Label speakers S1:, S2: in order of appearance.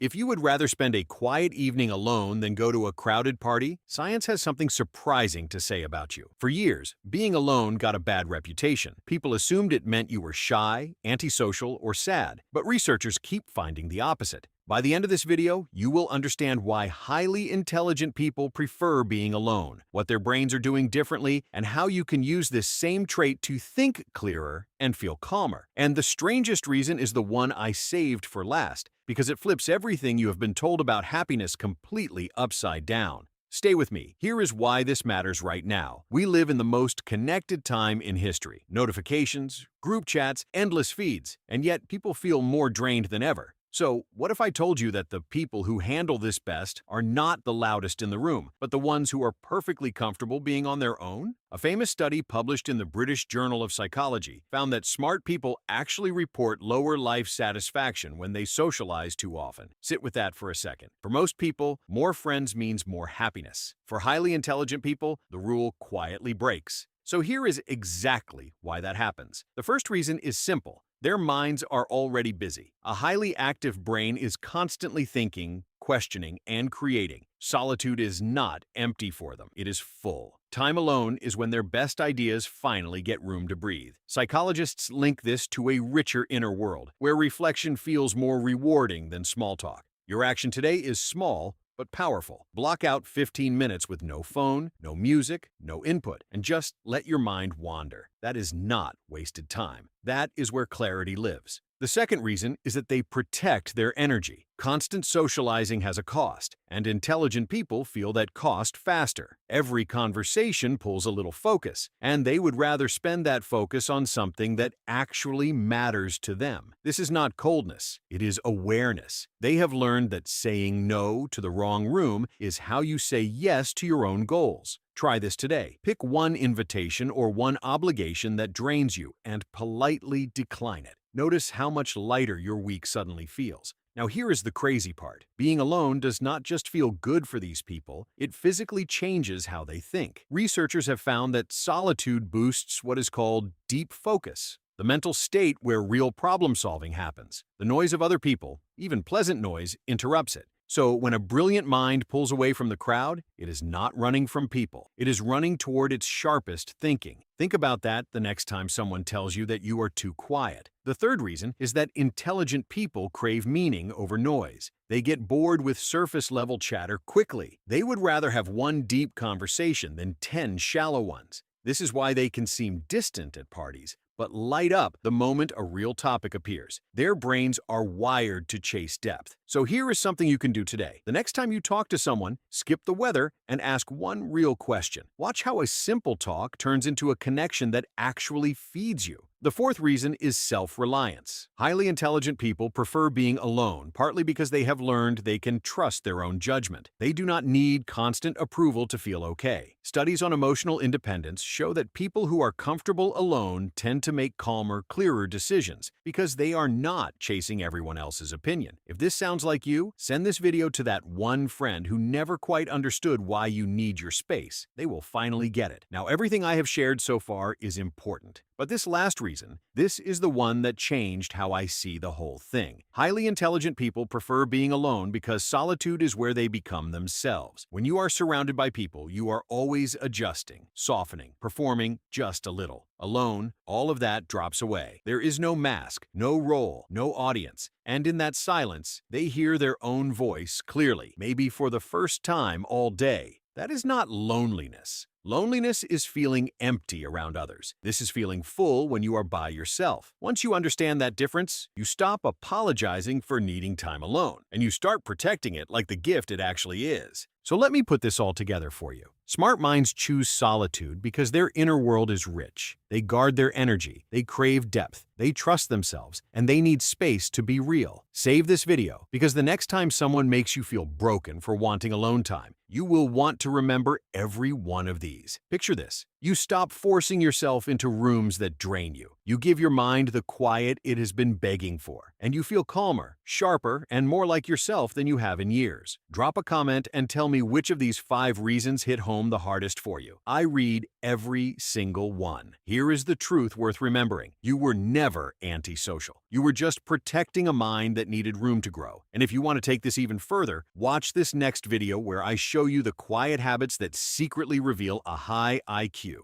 S1: If you would rather spend a quiet evening alone than go to a crowded party, science has something surprising to say about you. For years, being alone got a bad reputation. People assumed it meant you were shy, antisocial, or sad, but researchers keep finding the opposite. By the end of this video, you will understand why highly intelligent people prefer being alone, what their brains are doing differently, and how you can use this same trait to think clearer and feel calmer. And the strangest reason is the one I saved for last, because it flips everything you have been told about happiness completely upside down. Stay with me. Here is why this matters right now. We live in the most connected time in history. Notifications, group chats, endless feeds, and yet people feel more drained than ever. So, what if I told you that the people who handle this best are not the loudest in the room, but the ones who are perfectly comfortable being on their own? A famous study published in the British Journal of Psychology found that smart people actually report lower life satisfaction when they socialize too often. Sit with that for a second. For most people, more friends means more happiness. For highly intelligent people, the rule quietly breaks. So here is exactly why that happens. The first reason is simple. Their minds are already busy. A highly active brain is constantly thinking, questioning, and creating. Solitude is not empty for them. It is full. Time alone is when their best ideas finally get room to breathe. Psychologists link this to a richer inner world, where reflection feels more rewarding than small talk. Your action today is small, but powerful. Block out 15 minutes with no phone, no music, no input, and just let your mind wander. That is not wasted time. That is where clarity lives. The second reason is that they protect their energy. Constant socializing has a cost, and intelligent people feel that cost faster. Every conversation pulls a little focus, and they would rather spend that focus on something that actually matters to them. This is not coldness, it is awareness. They have learned that saying no to the wrong room is how you say yes to your own goals. Try this today. Pick one invitation or one obligation that drains you and politely decline it. Notice how much lighter your week suddenly feels. Now here is the crazy part. Being alone does not just feel good for these people, it physically changes how they think. Researchers have found that solitude boosts what is called deep focus, the mental state where real problem solving happens. The noise of other people, even pleasant noise, interrupts it. So when a brilliant mind pulls away from the crowd, it is not running from people. It is running toward its sharpest thinking. Think about that the next time someone tells you that you are too quiet. The third reason is that intelligent people crave meaning over noise. They get bored with surface-level chatter quickly. They would rather have one deep conversation than 10 shallow ones. This is why they can seem distant at parties, but light up the moment a real topic appears. Their brains are wired to chase depth. So here is something you can do today. The next time you talk to someone, skip the weather and ask one real question. Watch how a simple talk turns into a connection that actually feeds you. The fourth reason is self-reliance. Highly intelligent people prefer being alone, partly because they have learned they can trust their own judgment. They do not need constant approval to feel okay. Studies on emotional independence show that people who are comfortable alone tend to make calmer, clearer decisions because they are not chasing everyone else's opinion. If this sounds like you, send this video to that one friend who never quite understood why you need your space. They will finally get it. Now, everything I have shared so far is important. But this last reason, this is the one that changed how I see the whole thing. Highly intelligent people prefer being alone because solitude is where they become themselves. When you are surrounded by people, you are always adjusting, softening, performing just a little. Alone, all of that drops away. There is no mask, no role, no audience. And in that silence, they hear their own voice clearly, maybe for the first time all day. That is not loneliness. Loneliness is feeling empty around others. This is feeling full when you are by yourself. Once you understand that difference, you stop apologizing for needing time alone, and you start protecting it like the gift it actually is. So let me put this all together for you. Smart minds choose solitude because their inner world is rich. They guard their energy, they crave depth, they trust themselves, and they need space to be real. Save this video because the next time someone makes you feel broken for wanting alone time, you will want to remember every one of these. Picture this. You stop forcing yourself into rooms that drain you. You give your mind the quiet it has been begging for, and you feel calmer, sharper, and more like yourself than you have in years. Drop a comment and tell me which of these 5 reasons hit home the hardest for you. I read every single one. Here here is the truth worth remembering. You were never antisocial. You were just protecting a mind that needed room to grow. And if you want to take this even further, watch this next video where I show you the quiet habits that secretly reveal a high IQ.